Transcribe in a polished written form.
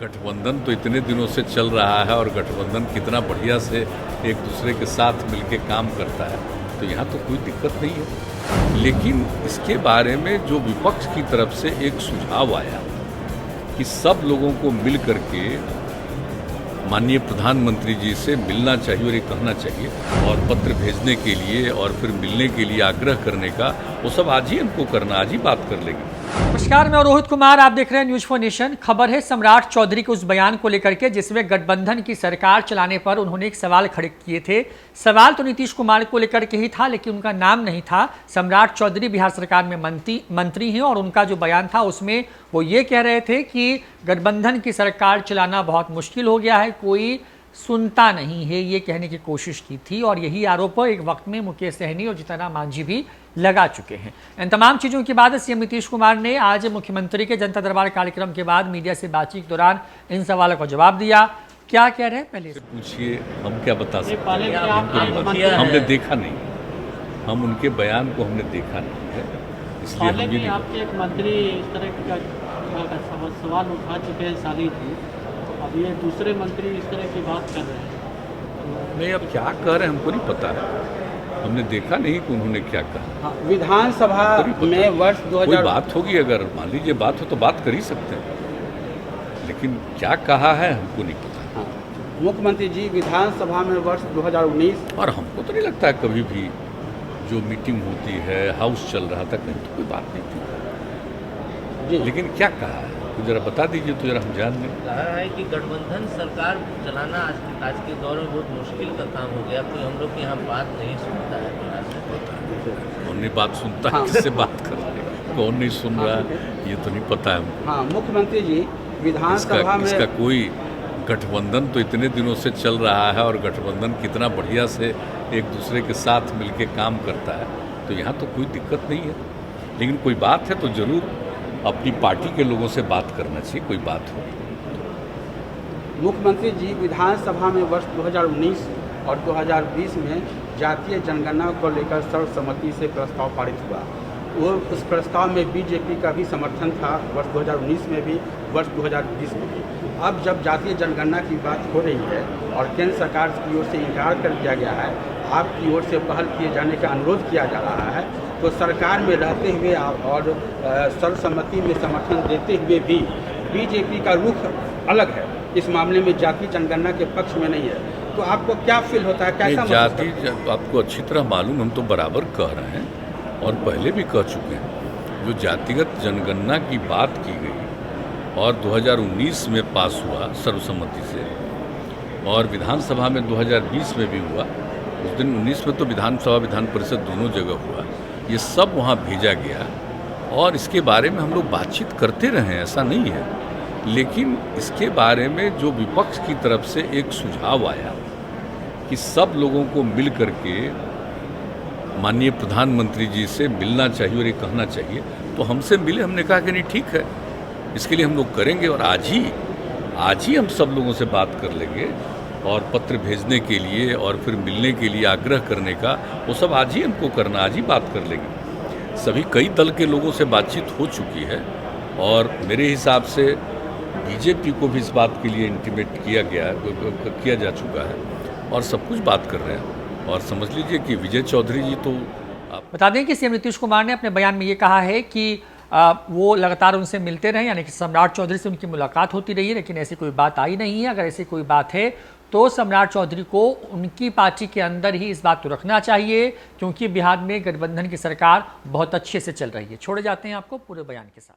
गठबंधन तो इतने दिनों से चल रहा है और गठबंधन कितना बढ़िया से एक दूसरे के साथ मिलके काम करता है, तो यहाँ तो कोई दिक्कत नहीं है। लेकिन इसके बारे में जो विपक्ष की तरफ से एक सुझाव आया कि सब लोगों को मिल करके माननीय प्रधानमंत्री जी से मिलना चाहिए और ये कहना चाहिए और पत्र भेजने के लिए और फिर मिलने के लिए आग्रह करने का, वो सब आज ही हमको करना, आज ही बात कर लेंगे। नमस्कार, मैं रोहित कुमार, आप देख रहे हैं न्यूज फॉर नेशन। खबर है सम्राट चौधरी के उस बयान को लेकर के जिसमें गठबंधन की सरकार चलाने पर उन्होंने एक सवाल खड़े किए थे। सवाल तो नीतीश कुमार को लेकर के ही था, लेकिन उनका नाम नहीं था। सम्राट चौधरी बिहार सरकार में मंत्री हैं और उनका जो बयान था उसमें वो ये कह रहे थे कि गठबंधन की सरकार चलाना बहुत मुश्किल हो गया है, कोई सुनता नहीं है, ये कहने की कोशिश की थी। और यही आरोप एक वक्त में मुकेश सहनी और जीतन राम मांझी भी लगा चुके हैं। इन तमाम चीज़ों के बाद सीएम नीतीश कुमार ने आज मुख्यमंत्री के जनता दरबार कार्यक्रम के बाद मीडिया से बातचीत के दौरान इन सवालों का जवाब दिया। क्या कह रहे हैं पहले पूछिए, हम क्या बता सकते हैं? हमने देखा नहीं, हम उनके बयान को हमने देखा नहीं है, इसलिए हम ये आपके एक मंत्री इस तरह का सवाल उठा चुके हैं साली थी, अब ये दूसरे मंत्री इस तरह की बात कर रहे हैं। नहीं, अब क्या कह रहे हैं हमको नहीं पता है, हमने देखा नहीं कि उन्होंने क्या कहा। विधानसभा में वर्ष 2000 कोई बात होगी, अगर मान लीजिए बात हो तो बात कर ही सकते हैं, लेकिन क्या कहा है हमको नहीं पता। मुख्यमंत्री जी विधानसभा में वर्ष 2019, और हमको तो नहीं लगता है कभी भी जो मीटिंग होती है, हाउस चल रहा था, कहीं तो कोई बात नहीं थी। लेकिन क्या कहा है तो जरा बता दीजिए, तो जरा हम जान लें। कहा है कि गठबंधन सरकार चलाना आज के दौर में बहुत मुश्किल का काम हो गया, कोई हम लोग की यहाँ बात नहीं सुनता है। कौन नहीं बात सुनता है, किससे बात कर रहे हैं, कौन नहीं सुन रहा है, ये तो नहीं पता है हमको। हाँ, मुख्यमंत्री जी विधानसभा में इसका कोई गठबंधन तो इतने दिनों से चल रहा है और गठबंधन कितना बढ़िया से एक दूसरे के साथ मिलके काम करता है, तो यहाँ तो कोई दिक्कत नहीं है। लेकिन कोई बात है तो जरूर अपनी पार्टी के लोगों से बात करना चाहिए, कोई बात हो। मुख्यमंत्री जी विधानसभा में वर्ष 2019 और 2020 में जातीय जनगणना को लेकर सर्वसम्मति से प्रस्ताव पारित हुआ। वो उस प्रस्ताव में बीजेपी का भी समर्थन था, वर्ष 2019 में भी, वर्ष 2020 में भी। अब जब जातीय जनगणना की बात हो रही है और केंद्र सरकार की ओर से इनकार कर दिया गया है, आपकी ओर से पहल किए जाने का अनुरोध किया जा रहा है, तो सरकार में रहते हुए और सर्वसम्मति में समर्थन देते हुए भी बीजेपी का रुख अलग है, इस मामले में जातीय जनगणना के पक्ष में नहीं है। तो आपको क्या फील होता है, कैसा जाति आपको अच्छी तरह मालूम, हम तो बराबर कह रहे हैं और पहले भी कह चुके हैं। जो जातिगत जनगणना की बात की गई और 2019 में पास हुआ सर्वसम्मति से, और विधानसभा में 2020 में भी हुआ, उस दिन 19 में तो विधानसभा विधान परिषद दोनों जगह हुआ, ये सब वहाँ भेजा गया और इसके बारे में हम लोग बातचीत करते रहे, ऐसा नहीं है। लेकिन इसके बारे में जो विपक्ष की तरफ से एक सुझाव आया कि सब लोगों को मिल करके माननीय प्रधानमंत्री जी से मिलना चाहिए और ये कहना चाहिए, तो हमसे मिले, हमने कहा कि नहीं ठीक है, इसके लिए हम लोग करेंगे और आज ही हम सब लोगों से बात कर लेंगे और पत्र भेजने के लिए और फिर मिलने के लिए आग्रह करने का, वो सब आज ही हमको करना, आज ही बात कर लेंगे। सभी कई दल के लोगों से बातचीत हो चुकी है और मेरे हिसाब से बीजेपी को भी इस बात के लिए इंटीमेट किया जा चुका है और सब कुछ बात कर रहे हैं। और समझ लीजिए कि विजय चौधरी जी तो बता दें कि सीएम नीतीश कुमार ने अपने बयान में ये कहा है कि वो लगातार उनसे मिलते रहे, यानी कि सम्राट चौधरी से उनकी मुलाकात होती रही है, लेकिन ऐसी कोई बात आई नहीं है। अगर ऐसी कोई बात है तो सम्राट चौधरी को उनकी पार्टी के अंदर ही इस बात को रखना चाहिए, क्योंकि बिहार में गठबंधन की सरकार बहुत अच्छे से चल रही है। छोड़े जाते हैं आपको पूरे बयान के साथ।